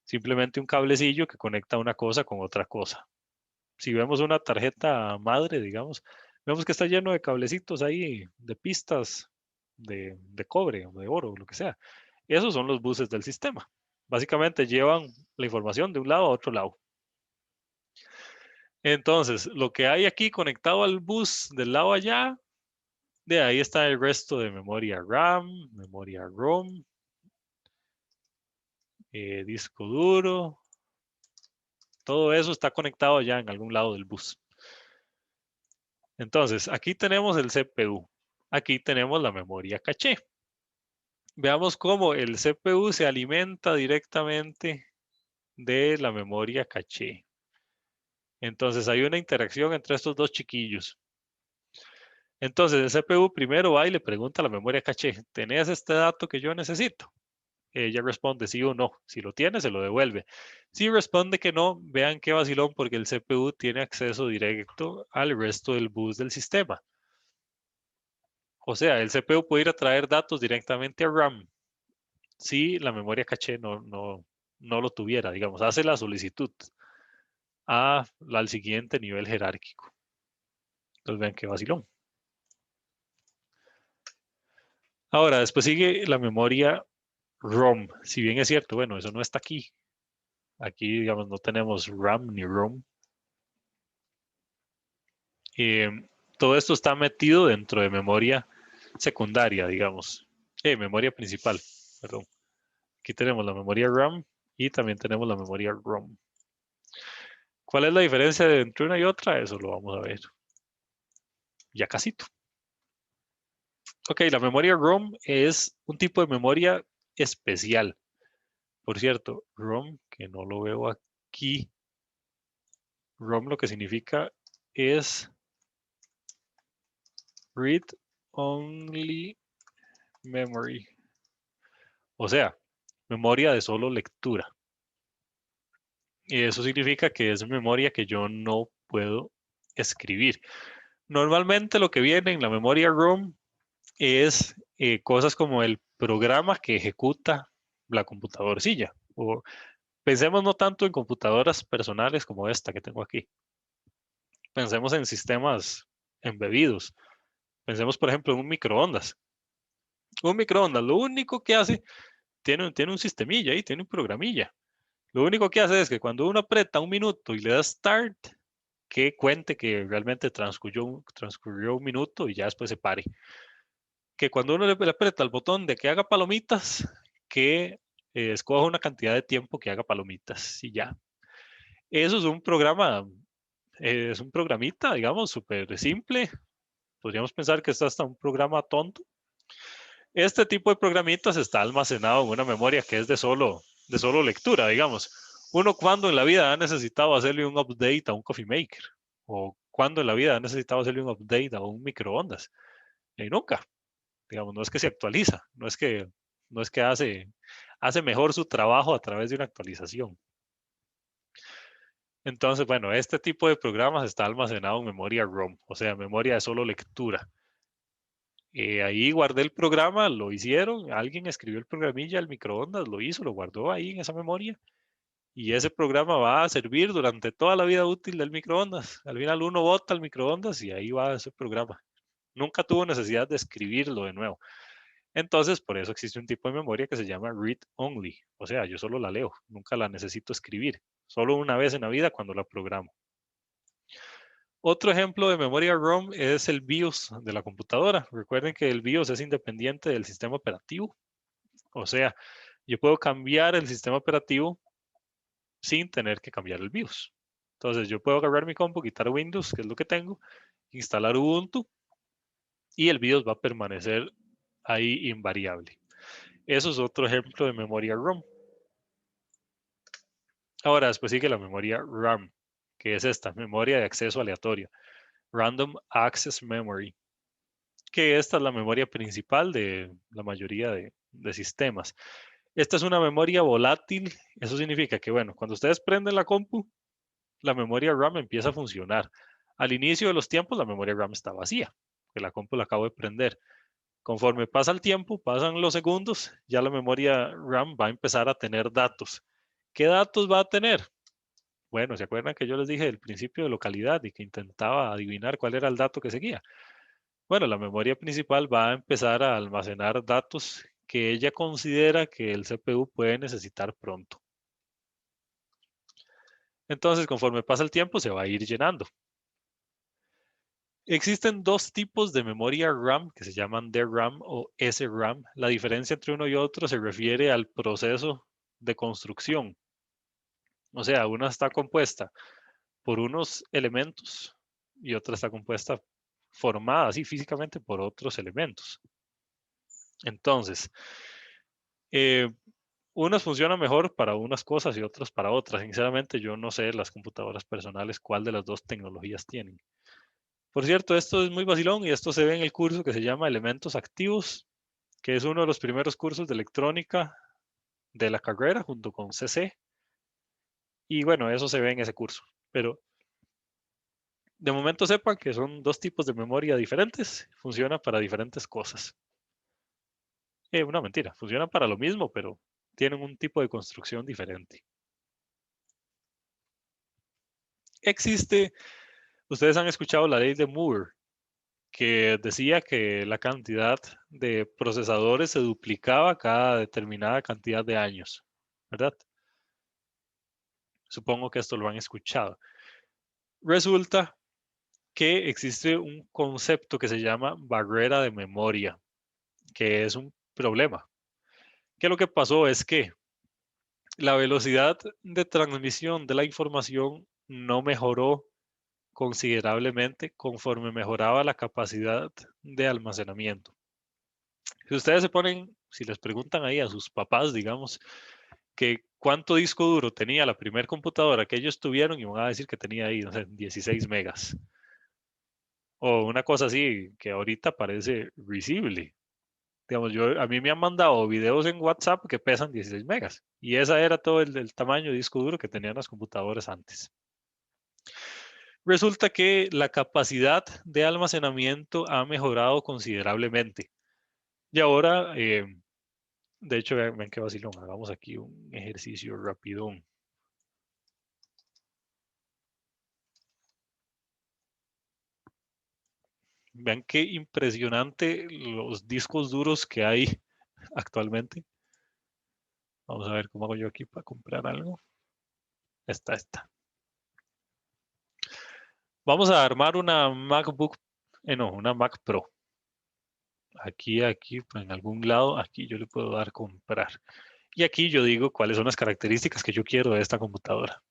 simplemente un cablecillo que conecta una cosa con otra cosa. Si vemos una tarjeta madre, digamos, vemos que está lleno de cablecitos ahí, de pistas de cobre o de oro, lo que sea. Esos son los buses del sistema. Básicamente llevan la información de un lado a otro lado. Entonces, lo que hay aquí conectado al bus del lado allá, de ahí está el resto de memoria RAM, memoria ROM, disco duro. Todo eso está conectado ya en algún lado del bus. Entonces, aquí tenemos el CPU. aquí tenemos la memoria caché. Veamos cómo el CPU se alimenta directamente de la memoria caché. Entonces hay una interacción entre estos dos chiquillos. Entonces el CPU primero va y le pregunta a la memoria caché, ¿tenés este dato que yo necesito? Ella responde sí o no. Si lo tiene, se lo devuelve. Si responde que no, vean qué vacilón porque el CPU tiene acceso directo al resto del bus del sistema. O sea, el CPU puede ir a traer datos directamente a RAM si la memoria caché no lo tuviera, digamos, hace la solicitud al siguiente nivel jerárquico. Entonces vean qué vacilón. Ahora, después sigue la memoria ROM. Si bien es cierto, bueno, eso no está aquí. Aquí, digamos, no tenemos RAM ni ROM. Todo esto está metido dentro de memoria secundaria, digamos. Memoria principal, perdón. Aquí tenemos la memoria RAM y también tenemos la memoria ROM. ¿Cuál es la diferencia entre una y otra? Eso lo vamos a ver. Ya casito. Ok, la memoria ROM es un tipo de memoria especial. Por cierto, ROM, que no lo veo aquí. ROM lo que significa es Read Only Memory. O sea, memoria de solo lectura. Y eso significa que es memoria que yo no puedo escribir. Normalmente lo que viene en la memoria ROM es cosas como el programa que ejecuta la computadorcilla. O pensemos no tanto en computadoras personales como esta que tengo aquí. Pensemos en sistemas embebidos. Pensemos, por ejemplo, en un microondas. Un microondas, lo único que hace, tiene un sistemilla ahí, tiene un programilla. Lo único que hace es que cuando uno aprieta un minuto y le da start, que cuente que realmente transcurrió un minuto y ya después se pare. Que cuando uno le aprieta el botón de que haga palomitas, que escoja una cantidad de tiempo que haga palomitas y ya. Eso es un programa, es un programita, digamos, súper simple. Podríamos pensar que es hasta un programa tonto. Este tipo de programitas está almacenado en una memoria que es de solo lectura, digamos. Uno cuando en la vida ha necesitado hacerle un update a un coffee maker o cuando en la vida ha necesitado hacerle un update a un microondas. Y nunca, digamos, no es que se actualiza, no es que hace mejor su trabajo a través de una actualización. Entonces, bueno, este tipo de programas está almacenado en memoria ROM, o sea, memoria de solo lectura. Ahí guardé el programa, lo hicieron, alguien escribió el programilla al microondas, lo hizo, lo guardó ahí en esa memoria y ese programa va a servir durante toda la vida útil del microondas. Al final uno bota el microondas y ahí va ese programa. Nunca tuvo necesidad de escribirlo de nuevo. Entonces, por eso existe un tipo de memoria que se llama read only. O sea, yo solo la leo, nunca la necesito escribir. Solo una vez en la vida cuando la programo. Otro ejemplo de memoria ROM es el BIOS de la computadora. Recuerden que el BIOS es independiente del sistema operativo. O sea, yo puedo cambiar el sistema operativo sin tener que cambiar el BIOS. Entonces, yo puedo agarrar mi compu, quitar Windows, que es lo que tengo, instalar Ubuntu y el BIOS va a permanecer ahí invariable. Eso es otro ejemplo de memoria ROM. Ahora, después sigue la memoria RAM, que es esta, memoria de acceso aleatorio, Random Access Memory, que esta es la memoria principal de la mayoría de sistemas. Esta es una memoria volátil, eso significa que, bueno, cuando ustedes prenden la compu, la memoria RAM empieza a funcionar. Al inicio de los tiempos, la memoria RAM está vacía, que la compu la acabo de prender. Conforme pasa el tiempo, pasan los segundos, ya la memoria RAM va a empezar a tener datos. ¿Qué datos va a tener? Bueno, ¿se acuerdan que yo les dije el principio de localidad y que intentaba adivinar cuál era el dato que seguía? Bueno, la memoria principal va a empezar a almacenar datos que ella considera que el CPU puede necesitar pronto. Entonces, conforme pasa el tiempo, se va a ir llenando. Existen dos tipos de memoria RAM que se llaman DRAM o SRAM. La diferencia entre uno y otro se refiere al proceso de construcción. O sea, una está compuesta por unos elementos y otra está compuesta formada así físicamente por otros elementos. Entonces, unas funcionan mejor para unas cosas y otras para otras. Sinceramente, yo no sé las computadoras personales cuál de las dos tecnologías tienen. Por cierto, esto es muy vacilón y esto se ve en el curso que se llama Elementos Activos, que es uno de los primeros cursos de electrónica de la carrera junto con CC. Y bueno, eso se ve en ese curso. Pero de momento sepan que son dos tipos de memoria diferentes, funcionan para diferentes cosas. Una mentira, funcionan para lo mismo, pero tienen un tipo de construcción diferente. Existe, ustedes han escuchado la ley de Moore, que decía que la cantidad de procesadores se duplicaba cada determinada cantidad de años, ¿verdad? Supongo que esto lo han escuchado. Resulta que existe un concepto que se llama barrera de memoria, que es un problema. Que lo que pasó es que la velocidad de transmisión de la información no mejoró considerablemente conforme mejoraba la capacidad de almacenamiento. Si ustedes se ponen, si les preguntan ahí a sus papás, digamos, que cuánto disco duro tenía la primera computadora que ellos tuvieron, y van a decir que tenía ahí, no sé, 16 megas. O una cosa así que ahorita parece risible. Digamos, a mí me han mandado videos en WhatsApp que pesan 16 megas. Y esa era todo el tamaño de disco duro que tenían las computadoras antes. Resulta que la capacidad de almacenamiento ha mejorado considerablemente. Y ahora, de hecho, ven qué vacilón. Hagamos aquí un ejercicio rapidón. Vean qué impresionante los discos duros que hay actualmente. Vamos a ver cómo hago yo aquí para comprar algo. Esta. Vamos a armar una MacBook, no, una Mac Pro. Aquí, en algún lado, aquí yo le puedo dar comprar. Y aquí yo digo cuáles son las características que yo quiero de esta computadora.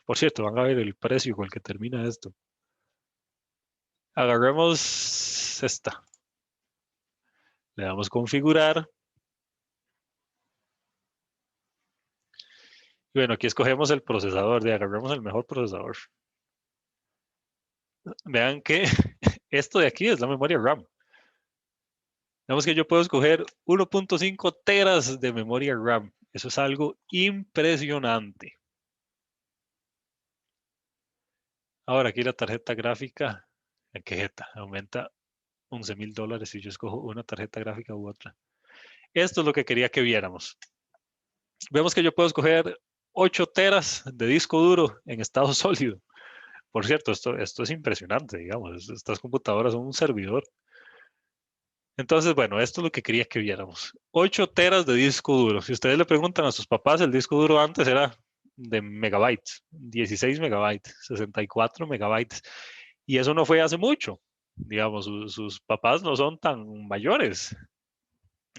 Por cierto, van a ver el precio con el que termina esto. Agarremos esta. Le damos configurar. Y bueno, aquí escogemos el procesador. Agarremos el mejor procesador. Vean que esto de aquí es la memoria RAM. Vemos que yo puedo escoger 1.5 teras de memoria RAM. Eso es algo impresionante. Ahora aquí la tarjeta gráfica, ¿en qué jeta? Aumenta $11,000 si yo escojo una tarjeta gráfica u otra. Esto es lo que quería que viéramos. Vemos que yo puedo escoger 8 teras de disco duro en estado sólido. Por cierto, esto es impresionante, digamos. Estas computadoras son un servidor. Entonces, bueno, esto es lo que quería que viéramos. 8 teras de disco duro. Si ustedes le preguntan a sus papás, el disco duro antes era de megabytes, 16 megabytes, 64 megabytes. Y eso no fue hace mucho. Digamos, sus papás no son tan mayores.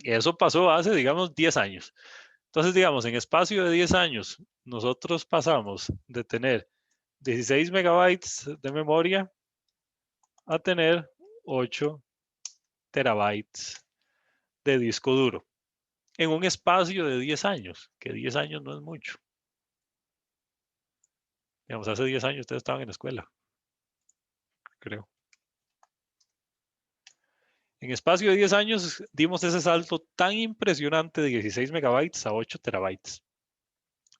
Eso pasó hace, digamos, 10 años. Entonces, digamos, en espacio de 10 años, nosotros pasamos de tener 16 megabytes de memoria a tener 8 terabytes de disco duro en un espacio de 10 años, que 10 años no es mucho. Digamos, hace 10 años ustedes estaban en la escuela, creo. En espacio de 10 años dimos ese salto tan impresionante de 16 megabytes a 8 terabytes.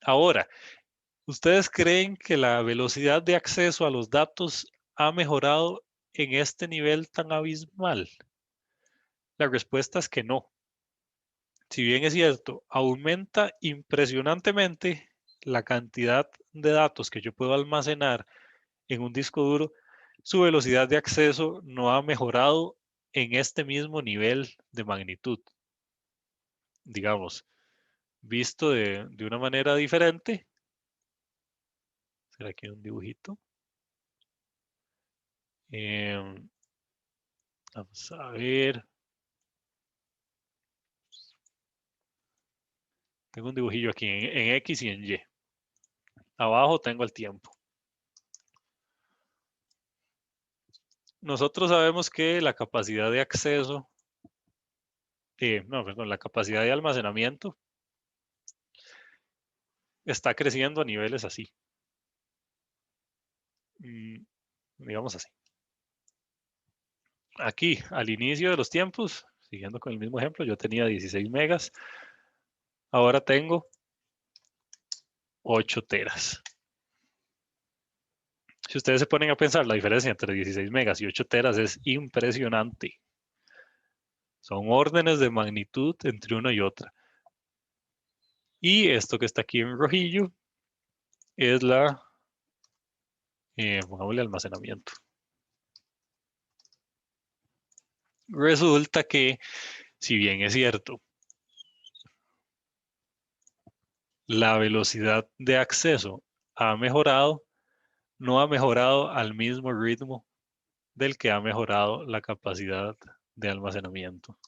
Ahora, ¿ustedes creen que la velocidad de acceso a los datos ha mejorado en este nivel tan abismal? La respuesta es que no. Si bien es cierto, aumenta impresionantemente la cantidad de datos que yo puedo almacenar en un disco duro, su velocidad de acceso no ha mejorado en este mismo nivel de magnitud. Digamos, visto de una manera diferente. ¿Será que hay un dibujito? Vamos a ver. Tengo un dibujillo aquí en X y en Y. Abajo tengo el tiempo. nosotros sabemos que la capacidad de acceso, la capacidad de almacenamiento está creciendo a niveles así. Digamos así. Aquí, al inicio de los tiempos, siguiendo con el mismo ejemplo, yo tenía 16 megas. Ahora tengo 8 teras. Si ustedes se ponen a pensar, la diferencia entre 16 megas y 8 teras es impresionante. Son órdenes de magnitud entre una y otra. Y esto que está aquí en rojillo es pongámosle almacenamiento. Resulta que, si bien es cierto, la velocidad de acceso ha mejorado, no ha mejorado al mismo ritmo del que ha mejorado la capacidad de almacenamiento.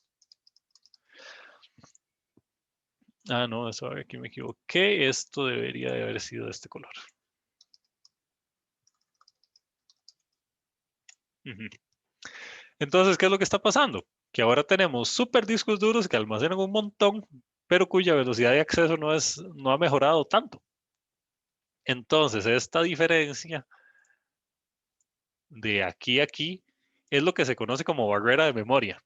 Ah, no, eso aquí me equivoqué. Esto debería de haber sido de este color. Entonces, ¿qué es lo que está pasando? Que ahora tenemos super discos duros que almacenan un montón, pero cuya velocidad de acceso no ha mejorado tanto. Entonces, esta diferencia de aquí a aquí es lo que se conoce como barrera de memoria.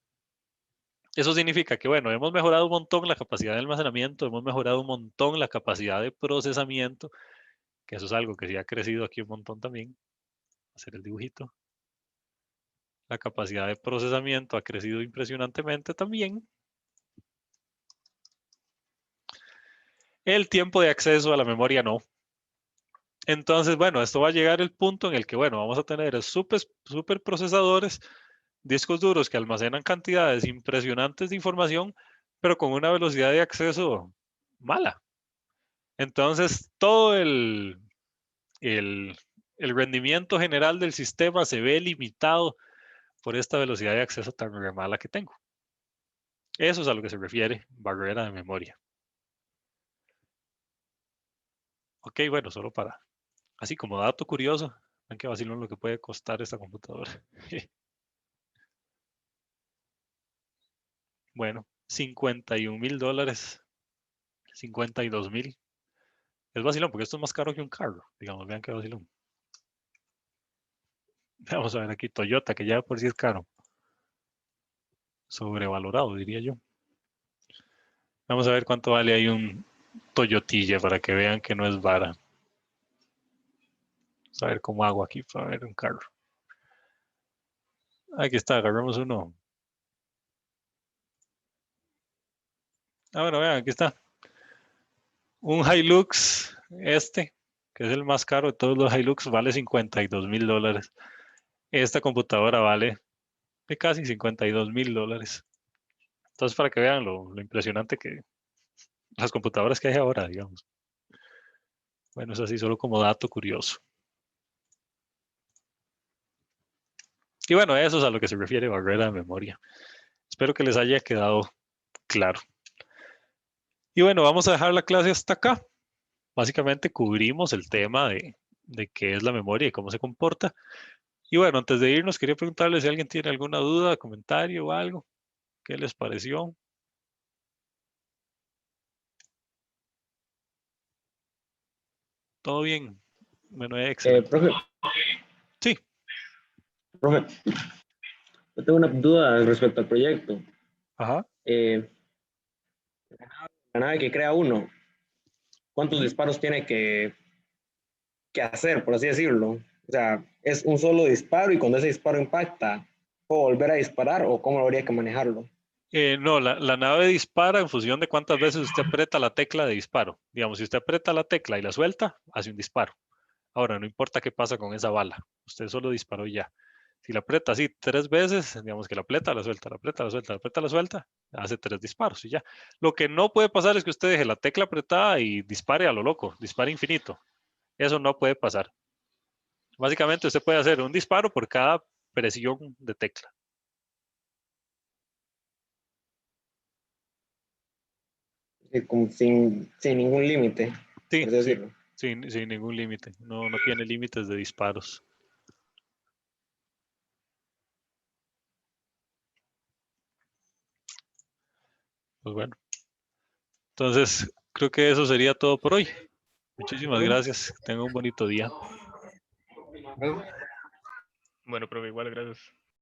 Eso significa que, bueno, hemos mejorado un montón la capacidad de almacenamiento, hemos mejorado un montón la capacidad de procesamiento, que eso es algo que sí ha crecido aquí un montón también. Hacer el dibujito. La capacidad de procesamiento ha crecido impresionantemente también. El tiempo de acceso a la memoria no. Entonces, bueno, esto va a llegar el punto en el que, bueno, vamos a tener super procesadores, discos duros que almacenan cantidades impresionantes de información, pero con una velocidad de acceso mala. Entonces, todo el rendimiento general del sistema se ve limitado por esta velocidad de acceso tan mala que tengo. Eso es a lo que se refiere barrera de memoria. Ok, bueno, solo para, así como dato curioso, ven que vacilón lo que puede costar esta computadora. Bueno, $51,000, $52,000. Es vacilón porque esto es más caro que un carro, digamos, vean qué vacilón. Vamos a ver aquí, Toyota, que ya por sí es caro. Sobrevalorado, diría yo. Vamos a ver cuánto vale ahí un Toyotilla para que vean que no es vara. Vamos a ver cómo hago aquí para ver un carro. Aquí está, agarramos uno. Ah, bueno, vean, aquí está. Un Hilux, que es el más caro de todos los Hilux, vale $52,000. Esta computadora vale de casi $52,000. Entonces, para que vean lo impresionante que las computadoras que hay ahora, digamos. Bueno, es así solo como dato curioso. Y bueno, eso es a lo que se refiere barrera de memoria. Espero que les haya quedado claro. Y bueno, vamos a dejar la clase hasta acá. Básicamente cubrimos el tema de qué es la memoria y cómo se comporta. Y bueno, antes de irnos, quería preguntarles si alguien tiene alguna duda, comentario o algo. ¿Qué les pareció? ¿Todo bien? Bueno, excelente. Profe, Sí, profe, yo tengo una duda respecto al proyecto. ajá. La nave que crea uno, ¿cuántos Ujú. disparos tiene que hacer, por así decirlo? O sea, ¿es un solo disparo y cuando ese disparo impacta, puedo volver a disparar o cómo habría que manejarlo? No, la nave dispara en función de cuántas veces usted aprieta la tecla de disparo. Digamos, si usted aprieta la tecla y la suelta, hace un disparo. Ahora, no importa qué pasa con esa bala, usted solo disparó y ya. Si la aprieta así 3 veces, digamos que la aprieta, la suelta, la aprieta, la suelta, la aprieta, la suelta, hace 3 disparos y ya. Lo que no puede pasar es que usted deje la tecla apretada y dispare a lo loco, dispare infinito. Eso no puede pasar. Básicamente usted puede hacer un disparo por cada presión de tecla. Como sin ningún límite, Sí, por así sí, decirlo. sin ningún límite. No, no tiene límites de disparos. Pues bueno. Entonces, creo que eso sería todo por hoy. Muchísimas gracias. Tenga un bonito día. Bueno, profe, igual, gracias.